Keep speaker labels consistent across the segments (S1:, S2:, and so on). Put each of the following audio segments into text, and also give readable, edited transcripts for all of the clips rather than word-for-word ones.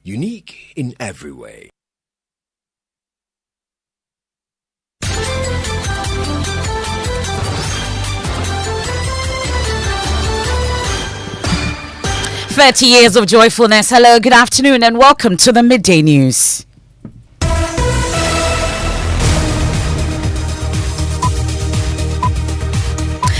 S1: unique in every way.
S2: "30 years of joyfulness." Hello, good afternoon, and welcome to the Midday News.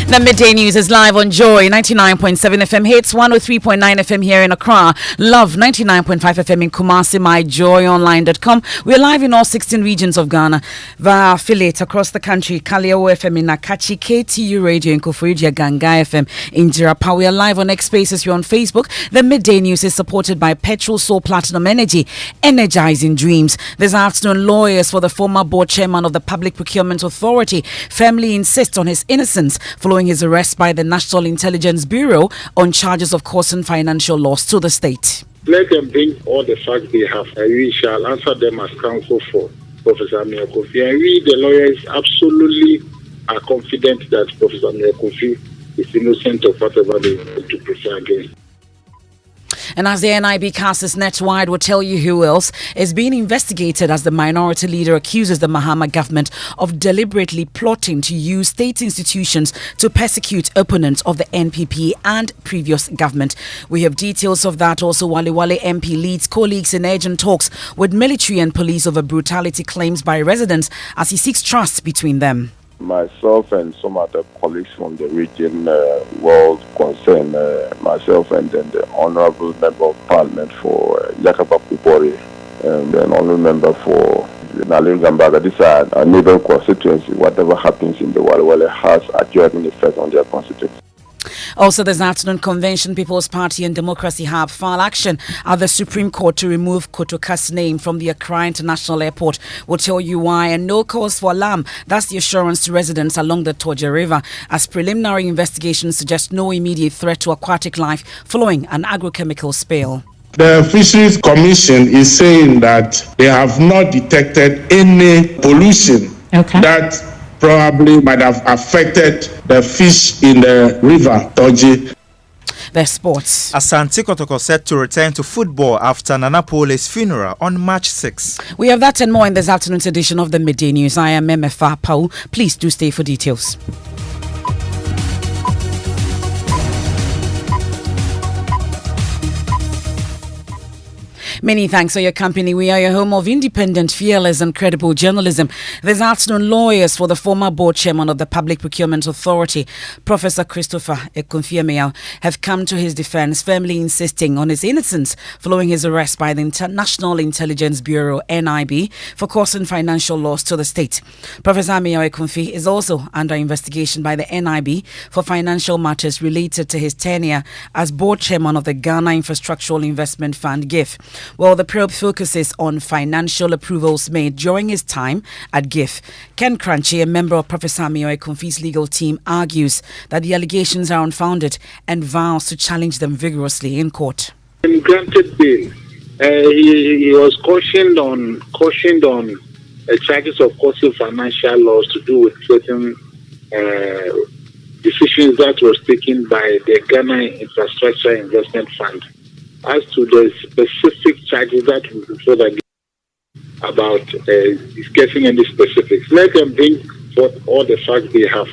S2: The Midday News is live on Joy 99.7 FM hits, 103.9 FM here in Accra, Love 99.5 FM in Kumasi, myjoyonline.com. We're live in all 16 regions of Ghana via affiliates across the country: Kaleo FM in Nakachi, KTU Radio in Koforidua, Ganga FM in Jirapa. We are live on X Spaces. We're on Facebook. The Midday News is supported by Petrol Soul Platinum Energy, energizing dreams. This afternoon, lawyers for the former board chairman of the Public Procurement Authority firmly insist on his innocence following his arrest by the National Intelligence Bureau on charges of causing financial loss to the state.
S3: Let them bring all the facts they have, and we shall answer them as counsel for Professor Ameyaw-Akumfi. And we, the lawyers, absolutely are confident that Professor Ameyaw-Akumfi is innocent of whatever they want to prefer against.
S2: And as the NIB casts its net wide, we'll tell you who else is being investigated as the minority leader accuses the Mahama government of deliberately plotting to use state institutions to persecute opponents of the NPP and previous government. We have details of that. Also, Wale MP leads colleagues in urgent talks with military and police over brutality claims by residents as he seeks trust between them.
S4: Myself and some other colleagues from the region world concern, myself and then the Honorable Member of Parliament for Emefa Apawu and then Honorable Member for Nalim Zambaga. These are a neighboring constituency. Whatever happens in the Wale has a direct effect on their constituency.
S2: Also this afternoon, Convention People's Party and Democracy Hub file action at the Supreme Court to remove Kotoka's name from the Accra International Airport. We'll tell you why. And no cause for alarm. That's the assurance to residents along the Toja River, as preliminary investigations suggest no immediate threat to aquatic life following an agrochemical spill.
S5: The Fisheries Commission is saying that they have not detected any pollution that probably might have affected the fish in the river Toji.
S2: The sports.
S6: Asante Kotoko set to return to football after Nana Pole's funeral on March 6.
S2: We have that and more in this afternoon's edition of the Midday News. I am Emefa Apawu. Please do stay for details. Many thanks for your company. We are your home of independent, fearless and credible journalism. This afternoon, lawyers for the former board chairman of the Public Procurement Authority, Professor Christopher Ameyaw, have come to his defense, firmly insisting on his innocence following his arrest by the National Intelligence Bureau, NIB, for causing financial loss to the state. Professor Ameyaw-Akumfi is also under investigation by the NIB for financial matters related to his tenure as board chairman of the Ghana Infrastructural Investment Fund, GIF. Well, the probe focuses on financial approvals made during his time at GIF. Ken Crunchy, a member of Professor Ameyaw-Akumfi's legal team, argues that the allegations are unfounded and vows to challenge them vigorously in court.
S3: In granted bail, he was cautioned on charges of causing financial loss to do with certain decisions that was taken by the Ghana Infrastructure Investment Fund. As to the specific charges that we before that about discussing any specifics, let them bring forth all the facts they have.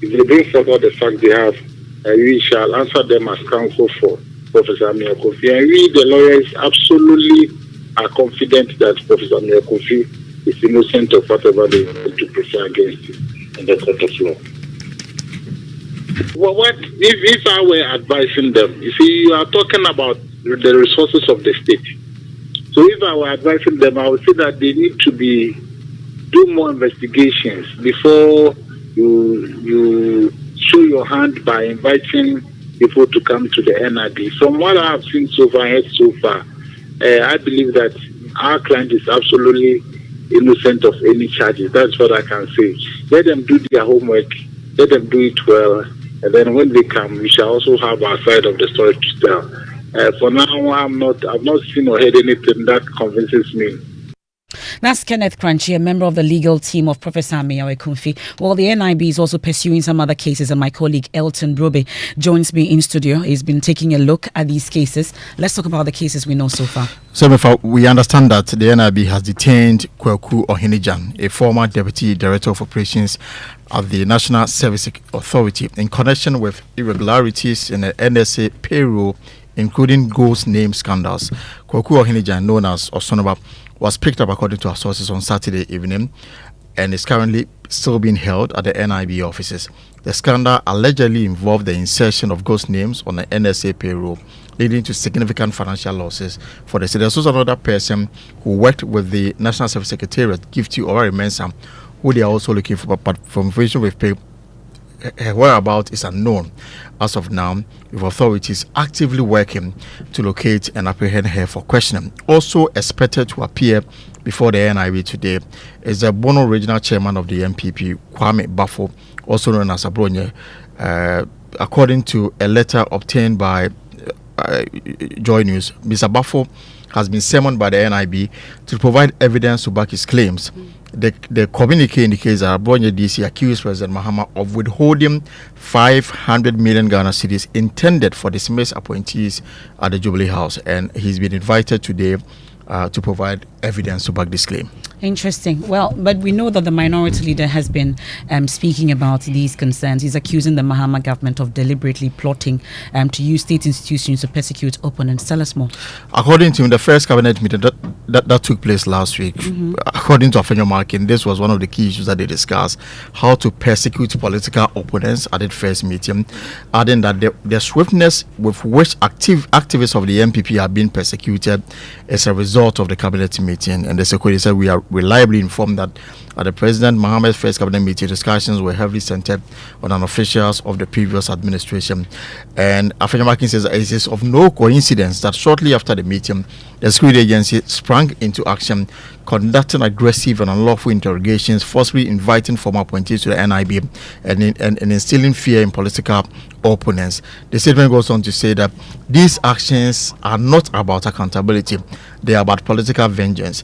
S3: If they bring forth all the facts they have, we shall answer them as counsel for Professor Ameyaw-Akumfi. And we, the lawyers, absolutely are confident that Professor Ameyaw-Akumfi is innocent of whatever they want to prefer against him in the court of law. Well, what if I were advising them? You see, you are talking about the resources of the state. So if I were advising them, I would say that they need to do more investigations before you show your hand by inviting people to come to the NIB. From what I have seen so far, I believe that our client is absolutely innocent of any charges. That's what I can say. Let them do their homework. Let them do it well. And then when they come, we shall also have our side of the story to tell. For now, I've not seen or heard anything that convinces me.
S2: That's Kenneth Crunchy, a member of the legal team of Professor Ameyaw-Akumfi. Well, the NIB is also pursuing some other cases, and my colleague Elton Brobe joins me in studio. He's been taking a look at these cases. Let's talk about the cases we know so far.
S7: So, we understand that the NIB has detained Kwaku Ohinijan, a former Deputy Director of Operations at the National Service Authority, in connection with irregularities in the NSA payroll, including ghost name scandals. Kwaku Ohinijan, known as Osonoba, was picked up according to our sources on Saturday evening and is currently still being held at the NIB offices. The scandal allegedly involved the insertion of ghost names on the NSA payroll, leading to significant financial losses for the city. There's also another person who worked with the National Service Secretariat, Gifty Owari Mensah, who they are also looking for, but from information we've paid, her whereabouts is unknown as of now, with authorities actively working to locate and apprehend her for questioning. Also expected to appear before the NIB today is the Bono Regional Chairman of the MPP, Kwame Bafo, also known as Abronye. According to a letter obtained by Joy News, Mr. Bafo has been summoned by the NIB to provide evidence to back his claims. The communique indicates that Abronye DC accused President Mahama of withholding 500 million Ghana cedis intended for dismissed appointees at the Jubilee House, and he's been invited today to provide evidence to back this claim.
S2: Interesting. Well, but we know that the minority leader has been speaking about these concerns. He's accusing the Mahama government of deliberately plotting to use state institutions to persecute opponents. Tell us more.
S7: According to him, the first cabinet meeting that took place last week, according to Afenyo Markin, this was one of the key issues that they discussed: how to persecute political opponents at that first meeting, adding that the swiftness with which activists of the MPP are being persecuted is a result of the cabinet meeting. And the secretary said, we are reliably informed that at the President Mohammed's first cabinet meeting, discussions were heavily centered on officials of the previous administration. And Afenyo Markin says it is of no coincidence that shortly after the meeting, the security agency sprang into action, conducting aggressive and unlawful interrogations, forcibly inviting former appointees to the NIB and instilling fear in political opponents. The statement goes on to say that these actions are not about accountability, they are about political vengeance,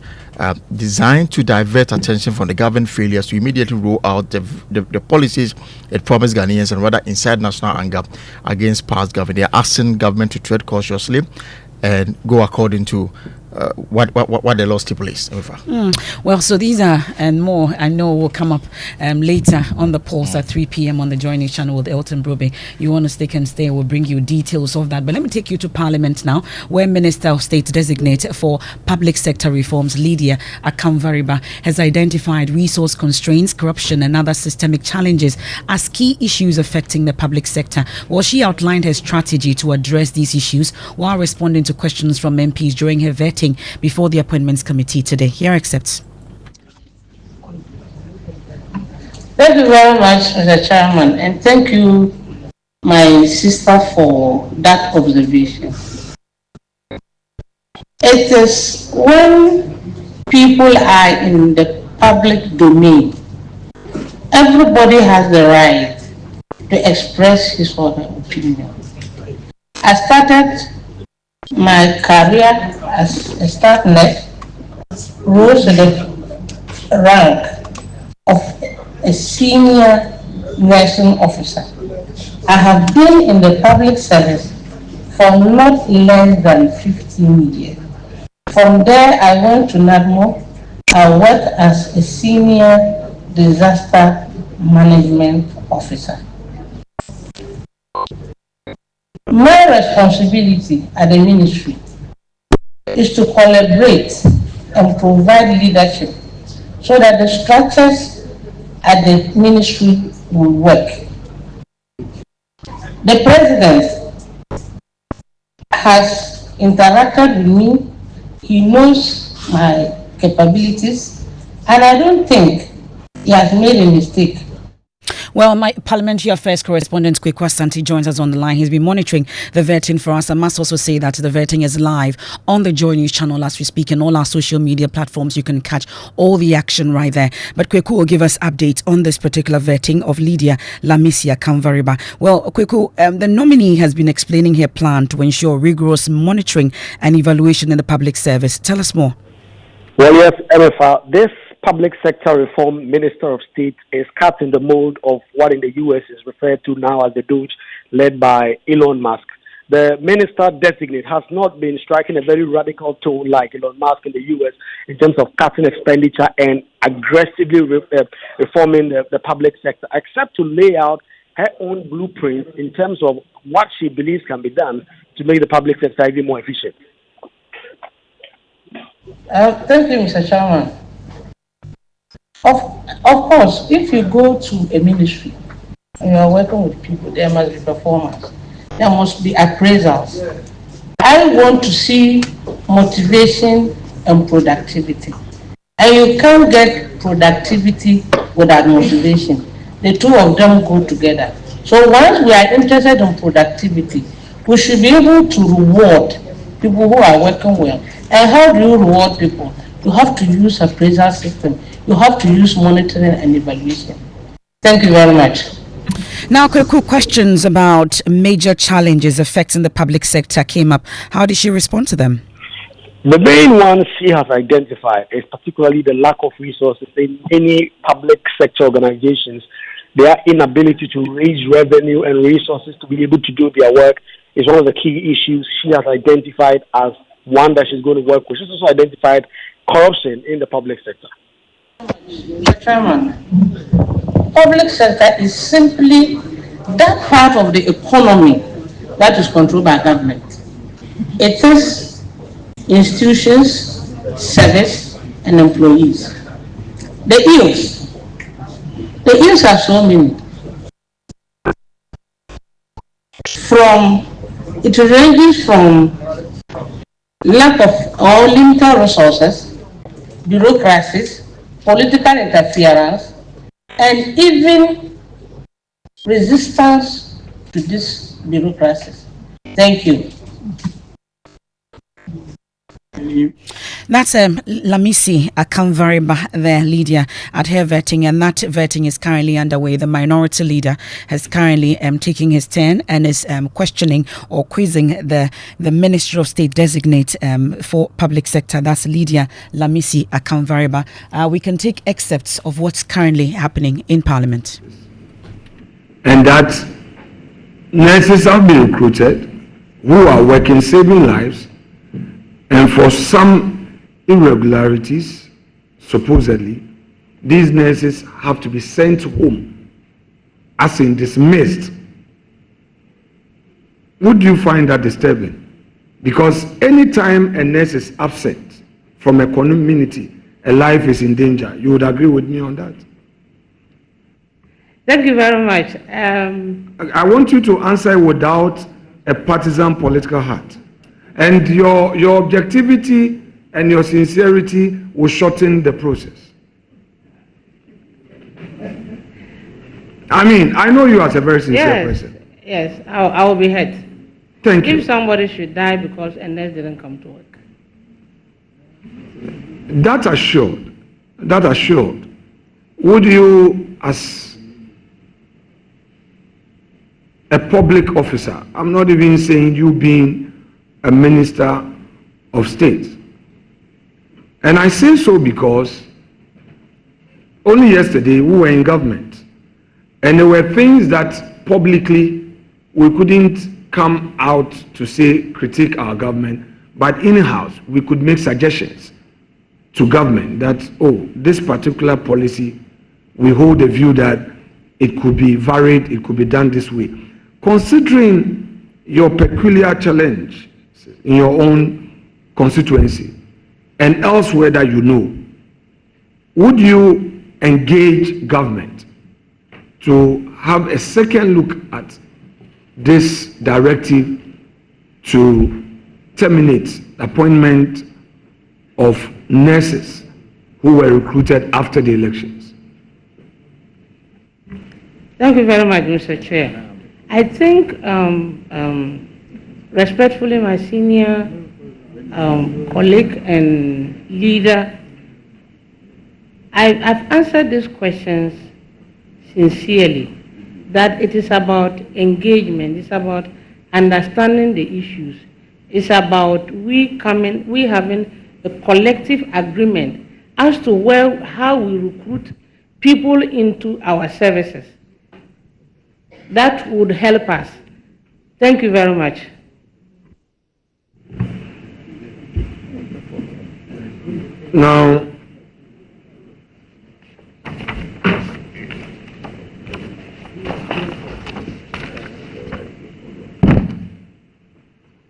S7: designed to divert attention from the government failures to immediately roll out the policies it promised Ghanaians and rather incite national anger against past government. They are asking government to tread cautiously and go according to what the law stipulates.
S2: Well, so these are and more I know will come up later on the pulse at 3 p.m. on the Joy News channel with Elton Brobe. You want to stick and stay, we'll bring you details of that. But let me take you to Parliament now, where Minister of State designate for Public Sector Reforms, Ameyaw-Akumfi, has identified resource constraints, corruption and other systemic challenges as key issues affecting the public sector. Well, she outlined her strategy to address these issues while responding to questions from MPs during her vetting before the Appointments Committee today. Here are excerpts.
S8: Thank you very much, Mr. Chairman, and thank you, my sister, for that observation. It is when people are in the public domain, everybody has the right to express his or her opinion. I started my career as a staff nurse, rose to the rank of a senior nursing officer. I have been in the public service for not less than 15 years. From there, I went to NADMO. I worked as a senior disaster management officer. My responsibility at the ministry is to collaborate and provide leadership so that the structures at the ministry will work. The president has interacted with me. He knows my capabilities, and I don't think he has made a mistake.
S2: Well, my Parliamentary Affairs correspondent, Kwekwa Santi, joins us on the line. He's been monitoring the vetting for us. I must also say that the vetting is live on the Joy News channel as we speak, and all our social media platforms. You can catch all the action right there. But Kweku will give us updates on this particular vetting of Ameyaw-Akumfi. Well, Kweku, the nominee has been explaining her plan to ensure rigorous monitoring and evaluation in the public service. Tell us more.
S9: Well, yes, Emefa, this public sector reform Minister of State is cut in the mold of what in the U.S. is referred to now as the Doge, led by Elon Musk. The minister designate has not been striking a very radical tone like Elon Musk in the U.S. in terms of cutting expenditure and aggressively reforming the public sector, except to lay out her own blueprint in terms of what she believes can be done to make the public sector even more efficient.
S8: Thank you, Mr. Chairman. Of course, if you go to a ministry and you are working with people, there must be performance. There must be appraisals. I want to see motivation and productivity. And you can't get productivity without motivation. The two of them go together. So once we are interested in productivity, we should be able to reward people who are working well. And how do you reward people? You have to use appraisal system. You have to use monitoring and evaluation. Thank you very much.
S2: Now, quick questions about major challenges affecting the public sector came up. How did she respond to them?
S9: The main ones she has identified is particularly the lack of resources in any public sector organizations. Their inability to raise revenue and resources to be able to do their work is one of the key issues she has identified as one that she's going to work with. She's also identified corruption in the public sector.
S8: Mr. Chairman, public sector is simply that part of the economy that is controlled by government. It is institutions, service, and employees. The ills are so many. It ranges from lack of or limited resources, bureaucracies, political interference, and even resistance to these bureaucracies. Thank you.
S2: That's Lamisi Akamfi, the leader at her vetting, and that vetting is currently underway. The minority leader has currently taking his turn and is questioning or quizzing the Ministry of State designate for public sector. That's Lydia Lamisi Akamfi. We can take excerpts of what's currently happening in Parliament.
S10: And that nurses have been recruited who are working, saving lives, and for some irregularities, supposedly, these nurses have to be sent home, as in dismissed. Would you find that disturbing? Because anytime a nurse is absent from a community, a life is in danger. You would agree with me on that?
S8: Thank you very much.
S10: I want you to answer without a partisan political hat. And your objectivity and your sincerity will shorten the process. I mean, I know you as a very sincere person.
S8: Yes, I will be heard.
S10: Thank you.
S8: If somebody should die because a nurse didn't come to work.
S10: That assured, would you, as a public officer, I'm not even saying you being a minister of state. And I say so because only yesterday we were in government and there were things that publicly we couldn't come out to say critique our government, but in-house we could make suggestions to government that, oh, this particular policy, we hold the view that it could be varied, it could be done this way. Considering your peculiar challenge in your own constituency and elsewhere that you know, would you engage government to have a second look at this directive to terminate appointment of nurses who were recruited after the elections?
S8: Thank you very much, Mr. Chair. I think respectfully, my senior colleague and leader, I've answered these questions sincerely, that it is about engagement, it's about understanding the issues, it's about we having a collective agreement as to how we recruit people into our services. That would help us. Thank you very much.
S10: Now,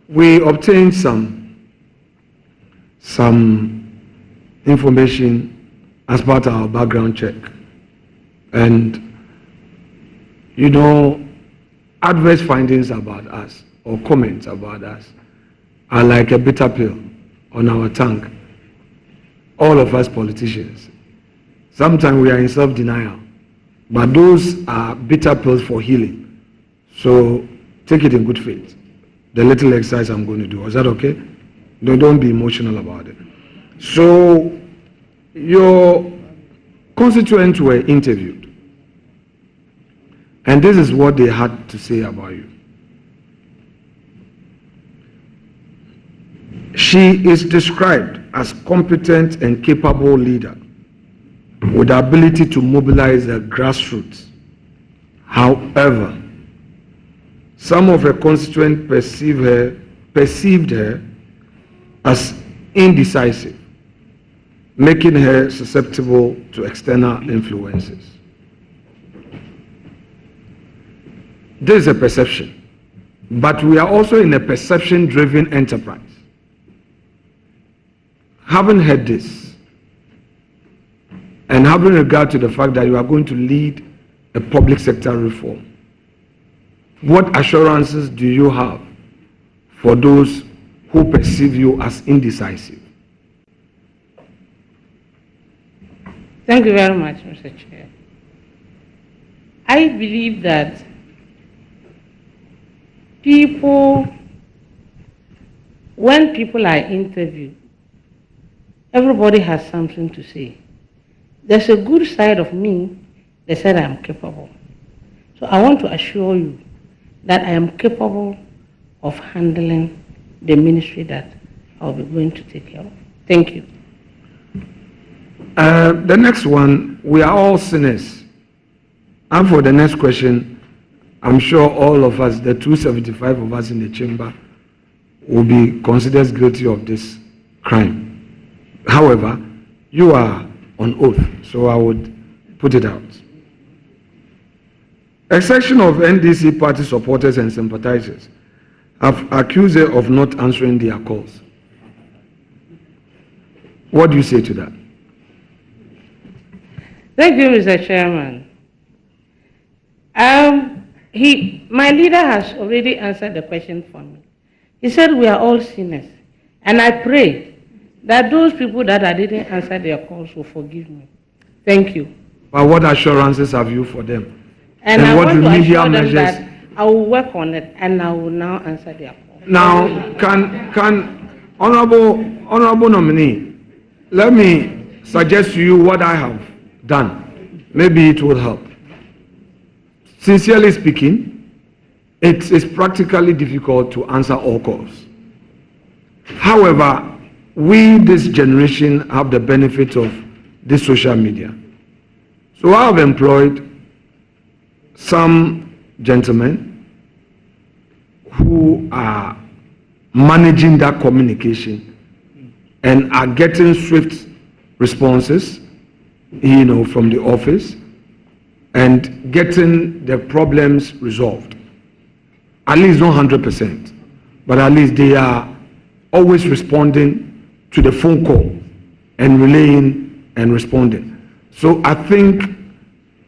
S10: we obtained some information as part of our background check. And, you know, adverse findings about us or comments about us are like a bitter pill on our tongue. All of us politicians. Sometimes we are in self-denial, but those are bitter pills for healing. So take it in good faith. The little exercise I'm going to do. Is that okay? No, don't be emotional about it. So your constituents were interviewed, and this is what they had to say about you. She is described as competent and capable leader with the ability to mobilize the grassroots. However, some of her constituents perceived her as indecisive, making her susceptible to external influences. This is a perception, but we are also in a perception-driven enterprise. Having heard this, and having regard to the fact that you are going to lead a public sector reform, what assurances do you have for those who perceive you as indecisive?
S8: Thank you very much, Mr. Chair. I believe that when people are interviewed, everybody has something to say. There's a good side of me. They said I am capable. So I want to assure you that I am capable of handling the ministry that I'll be going to take care of. Thank you.
S10: The next one, we are all sinners. And for the next question, I'm sure all of us, the 275 of us in the chamber, will be considered guilty of this crime. However, you are on oath, so I would put it out. A section of NDC party supporters and sympathizers have accused her of not answering their calls. What do you say to that?
S8: Thank you, Mr. Chairman. My leader has already answered the question for me. He said we are all sinners. And I pray that those people that I didn't answer their calls will forgive me. Thank you.
S10: But what assurances have you for them?
S8: And I want to assure them that I will work on it and I will now answer their call.
S10: Now, can honorable nominee, let me suggest to you what I have done. Maybe it will help. Sincerely speaking, it is practically difficult to answer all calls. However, we, this generation, have the benefit of this social media. So I have employed some gentlemen who are managing that communication and are getting swift responses, from the office and getting the problems resolved. At least not 100%, but at least they are always responding to the phone call and relaying and responding. So I think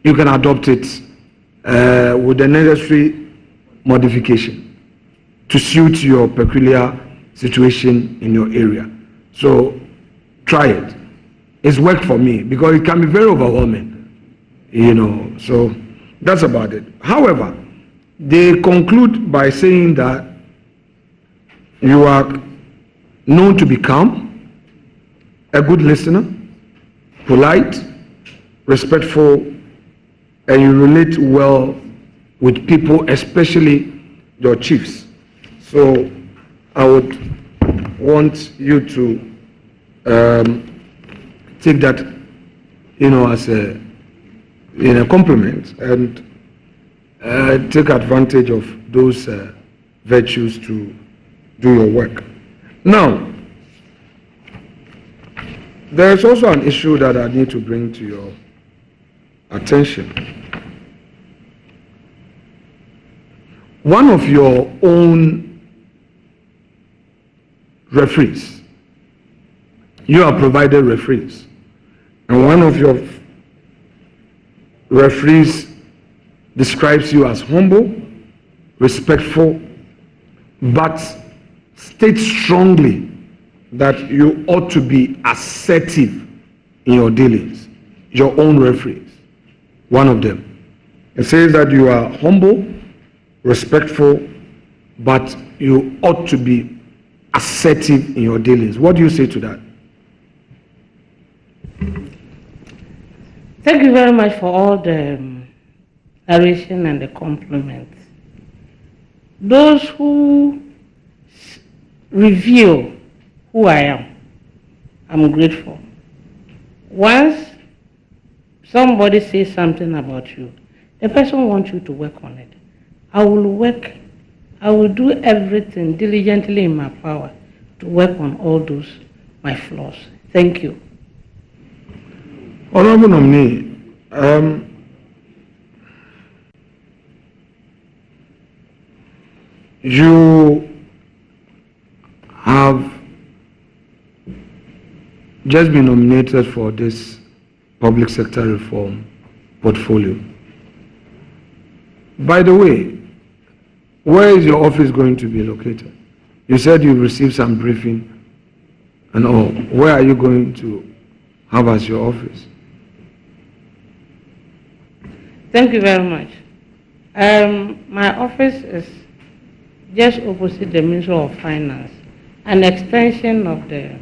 S10: you can adopt it with the necessary modification to suit your peculiar situation in your area. So try it. It's worked for me because it can be very overwhelming, so that's about it. However, they conclude by saying that you are known to be calm, a good listener, polite, respectful, and you relate well with people, especially your chiefs. So I would want you to take that, as a compliment and take advantage of those virtues to do your work. Now, there is also an issue that I need to bring to your attention. One of your own referees, you are provided referees, and one of your referees describes you as humble, respectful, but states strongly that you ought to be assertive in your dealings. Your own referees, one of them. It says that you are humble, respectful, but you ought to be assertive in your dealings. What do you say to that?
S8: Thank you very much for all the narration and the compliments. Those who reveal who I am, I'm grateful. Once somebody says something about you, the person wants you to work on it. I will work, I will do everything diligently in my power to work on all those, my flaws. Thank you.
S10: Honorable nominee, you have just been nominated for this public sector reform portfolio. By the way, where is your office going to be located? You said you received some briefing and all. Where are you going to have as your office?
S8: Thank you very much. My office is just opposite the Ministry of Finance, an extension of the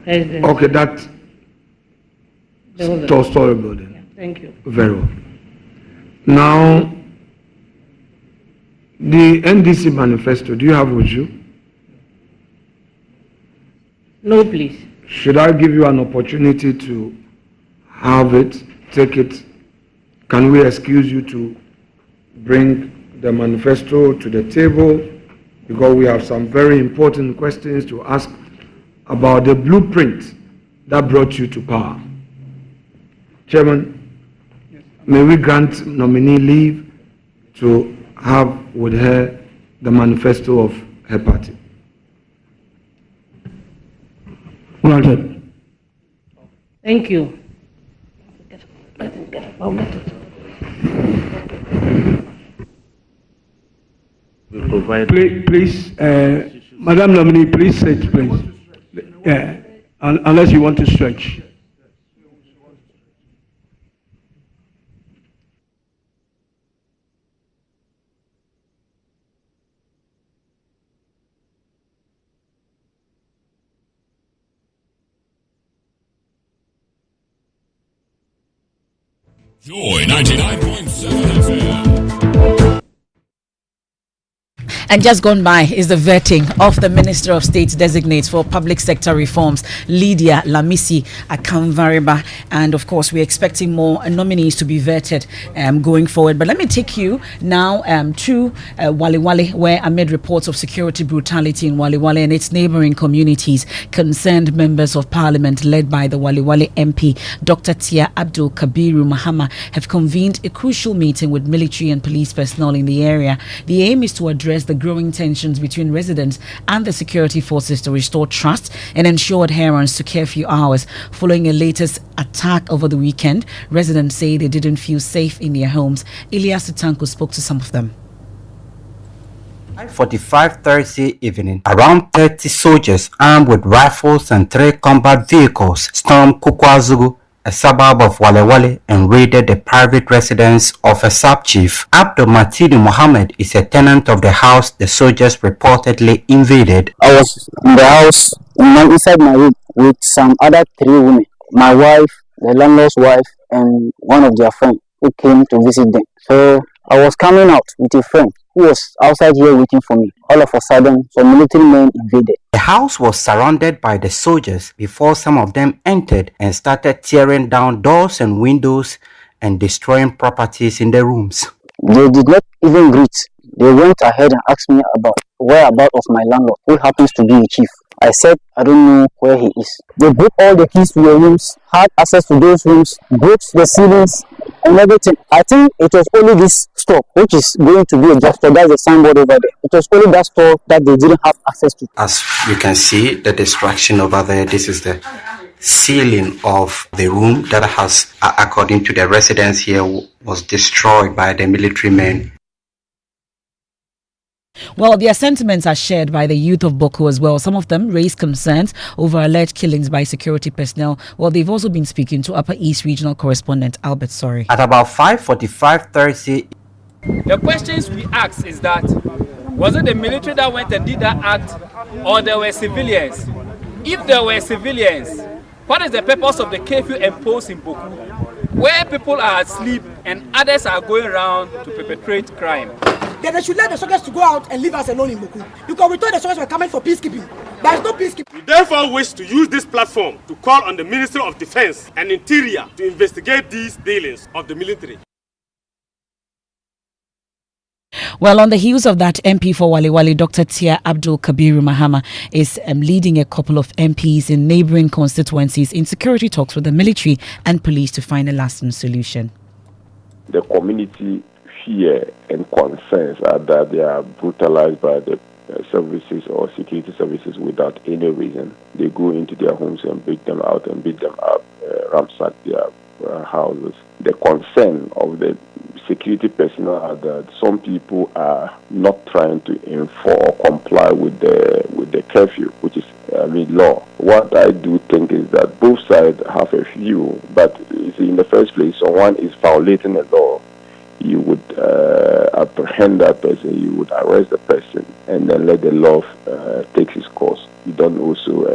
S8: President.
S10: Okay, that story building.
S8: Yeah, thank you.
S10: Very well. Now, the NDC manifesto, do you have with you?
S8: No, please.
S10: Should I give you an opportunity to have it, take it? Can we excuse you to bring the manifesto to the table? Because we have some very important questions to ask about the blueprint that brought you to power. Chairman, may we grant nominee leave to have with her the manifesto of her party? Granted.
S8: Thank you.
S10: Please, Madam Nominee, please sit, please. Yeah, unless you want to stretch.
S1: Joy 99.7 FM.
S2: And just gone by is the vetting of the Minister of State designates for public sector reforms, Lydia Lamisi Akamvariba. And of course, we're expecting more nominees to be vetted going forward. But let me take you now to Wale Wale, where amid reports of security brutality in Wale Wale and its neighboring communities, concerned members of parliament led by the Wale Wale MP, Dr. Tia Abdul Kabiru Mahama, have convened a crucial meeting with military and police personnel in the area. The aim is to address the growing tensions between residents and the security forces to restore trust and ensure adherence to curfew hours. Following a latest attack over the weekend, residents say they didn't feel safe in their homes. Elias Tanko spoke to some of them.
S11: 5:45 Thursday evening, around 30 soldiers armed with rifles and 3 combat vehicles stormed Kukwazugu, a suburb of Wale Wale, and raided the private residence of a sub-chief. Abdul Matidi Mohammed is a tenant of the house the soldiers reportedly invaded.
S12: I was in the house, inside my room, with some other 3 women. My wife, the landlord's wife, and one of their friends who came to visit them. So I was coming out with a friend. who was outside here waiting for me. All of a sudden, some military men invaded.
S11: The house was surrounded by the soldiers before some of them entered and started tearing down doors and windows and destroying properties in the rooms.
S12: They did not even greet. They went ahead and asked me about whereabouts of my landlord, who happens to be a chief. I said, I don't know where he is. They broke all the keys to the rooms, had access to those rooms, broke the ceilings and everything. I think it was only this store, which is going to be a drugstore. That's the signboard over there. It was only that store that they didn't have access to.
S11: As you can see, the destruction over there, this is the ceiling of the room that has, according to the residents here, was destroyed by the military men.
S2: Well, their sentiments are shared by the youth of Boko as well. Some of them raised concerns over alleged killings by security personnel. Well, they've also been speaking to Upper East Regional Correspondent Albert Sorry.
S11: At about 5:45 Thursday,
S13: the questions we asked is that, was it the military that went and did that act, or there were civilians? If there were civilians, what is the purpose of the curfew imposed in Boko, where people are asleep and others are going around to perpetrate crime?
S14: Then they should let the soldiers to go out and leave us alone in Boku. Because we thought the soldiers were coming for peacekeeping. There is no peacekeeping.
S15: We therefore wish to use this platform to call on the Ministry of Defense and Interior to investigate these dealings of the military.
S2: Well, on the heels of that, MP for Wale Wale, Dr. Tia Abdul Kabiru Mahama, is leading a couple of MPs in neighboring constituencies in security talks with the military and police to find a lasting solution.
S4: The community fear and concerns are that they are brutalized by the services or security services without any reason. They go into their homes and beat them out and beat them up, ransack their houses. The concern of the security personnel are that some people are not trying to enforce or comply with the curfew, which is law. What I do think is that both sides have a view, but you see, in the first place, someone is violating the law. You would apprehend that person, you would arrest the person, and then let the law take its course. You don't also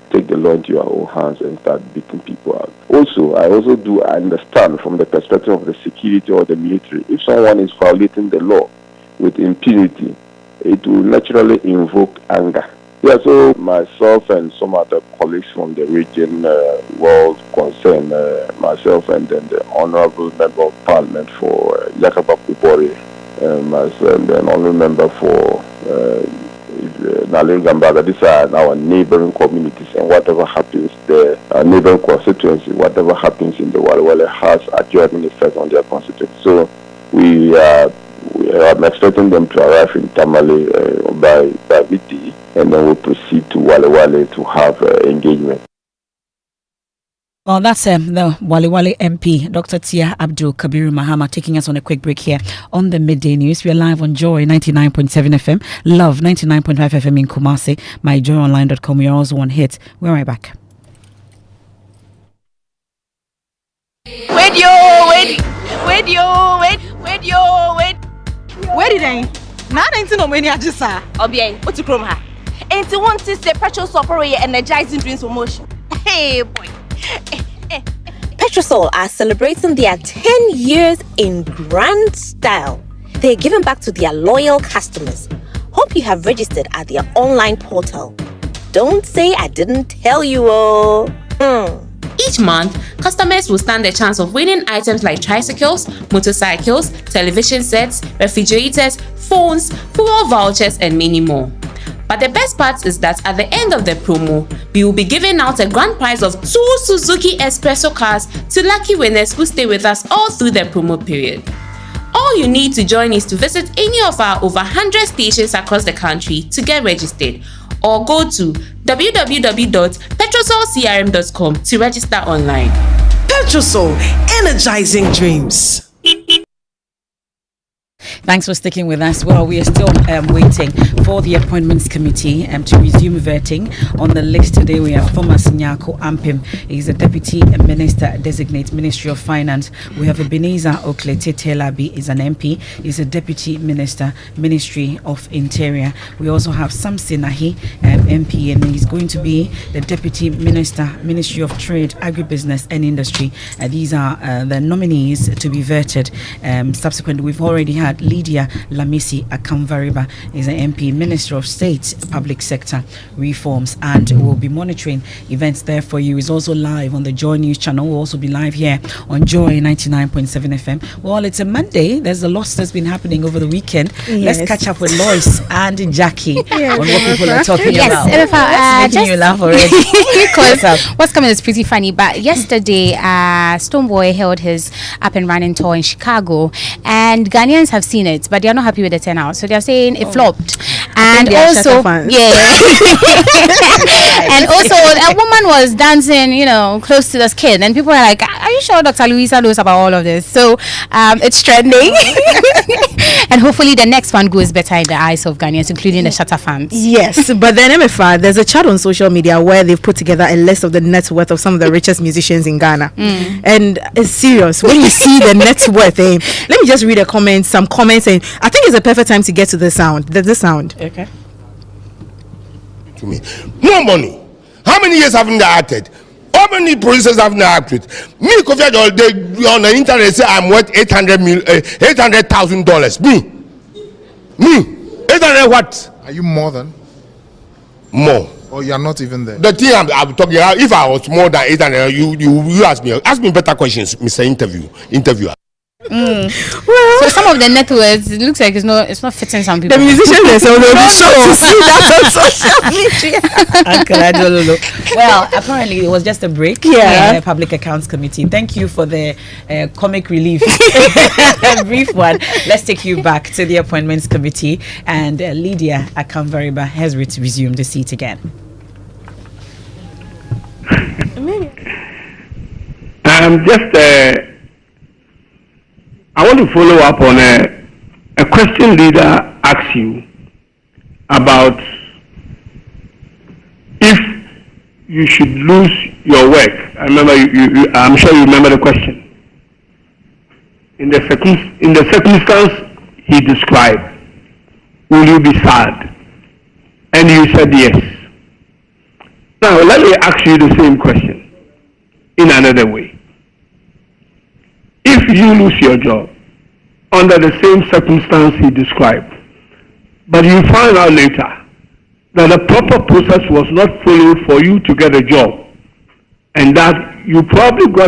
S4: take the law into your own hands and start beating people out. Also, I also do understand from the perspective of the security or the military, if someone is violating the law with impunity, it will naturally invoke anger. Yeah, so myself and some other colleagues from the region world concerned, myself and then the Honorable Member of Parliament for Ameyaw-Akumfi, myself and then Honorable Member for Nalin Gambaga. These are our neighboring communities, and whatever happens there, our neighboring constituency, whatever happens in the Wale Wale has a direct effect on their constituency. So I'm expecting them to arrive in Tamale by Midday, and then we'll proceed to Wale Wale to have engagement.
S2: Well, that's the Wale Wale MP, Dr. Tia Abdul Kabiru Mahama, taking us on a quick break here on the Midday News. We are live on Joy 99.7 FM, Love 99.5 FM in Kumasi, myjoyonline.com. We are also on Hit. We're right back.
S16: Where did I? Now I don't know when I just saw. Obey, what's the chrome ha? Ain't you want to say Petrosol for your energizing drinks for motion? Hey boy.
S17: Petrosol are celebrating their 10 years in grand style. They're giving back to their loyal customers. Hope you have registered at their online portal. Don't say I didn't tell you all.
S18: Each month, customers will stand a chance of winning items like tricycles, motorcycles, television sets, refrigerators, phones, fuel vouchers, and many more. But the best part is that at the end of the promo, we will be giving out a grand prize of 2 Suzuki Espresso cars to lucky winners who stay with us all through the promo period. All you need to join is to visit any of our over 100 stations across the country to get registered, or go to www.petrosolcrm.com to register online.
S19: Petrosol, energizing dreams.
S2: Thanks for sticking with us. Well, we are still waiting for the Appointments Committee to resume vetting. On the list today, we have Thomas Nyako Ampim. He's a Deputy Minister Designate, Ministry of Finance. We have Ebenezer Oklete Telabi, is an MP. He's a Deputy Minister, Ministry of Interior. We also have Samson Ahi, MP, and he's going to be the Deputy Minister, Ministry of Trade, Agribusiness and Industry. These are the nominees to be vetted. Subsequently, we've already had that Lydia Lamisi Akamvariba is an MP, Minister of State, Public Sector Reforms, and will be monitoring events there for you. Is also live on the Joy News channel. We'll also be live here on Joy 99.7 FM. Well, it's a Monday. There's a lot that's been happening over the weekend.
S20: Yes.
S2: Let's catch up with Lois and Jackie on what people are talking about.
S20: Yes,
S2: What's making you laugh already?
S20: Because what's coming is pretty funny. But yesterday, Stonebwoy held his up and running tour in Chicago, and Ghanaians have seen it, but they are not happy with the turnout. So they're saying it flopped. And also, and also a woman was dancing, close to this kid, and people are like, "Are you sure Dr. Louisa knows about all of this?" So it's trending, and hopefully the next one goes better in the eyes of Ghanaians, including the Shatta fans.
S21: Yes, but then Emefa, there's a chart on social media where they've put together a list of the net worth of some of the richest musicians in Ghana, and it's serious when you see the net worth. Let me just read some comments, and I think it's a perfect time to get to the sound. The sound.
S2: Okay.
S22: To me, more money. How many years haven't they acted? How many producers haven't they acted? Me, Kofi Adol, they on the internet say I'm worth $800,000. Me, 800 what?
S23: Are you more than?
S22: More.
S23: Or you are not even there?
S22: The thing I'm talking about, if I was more than 800, you ask me better questions, Mr. Interviewer.
S20: Well, so some of the net worths, it looks like it's not fitting some people.
S21: The musicians, so they'll be shocked to see that on social media.
S2: Well, apparently it was just a break. In the Public Accounts Committee. Thank you for the comic relief. Brief one. Let's take you back to the Appointments Committee, and Lydia Akamvariba has resumed the seat again.
S10: I want to follow up on a question leader asked you about if you should lose your work. I remember I'm sure you remember the question. In the circumstance he described, will you be sad? And you said yes. Now let me ask you the same question in another way. If you lose your job under the same circumstance he described, but you find out later that the proper process was not followed for you to get a job, and that you probably got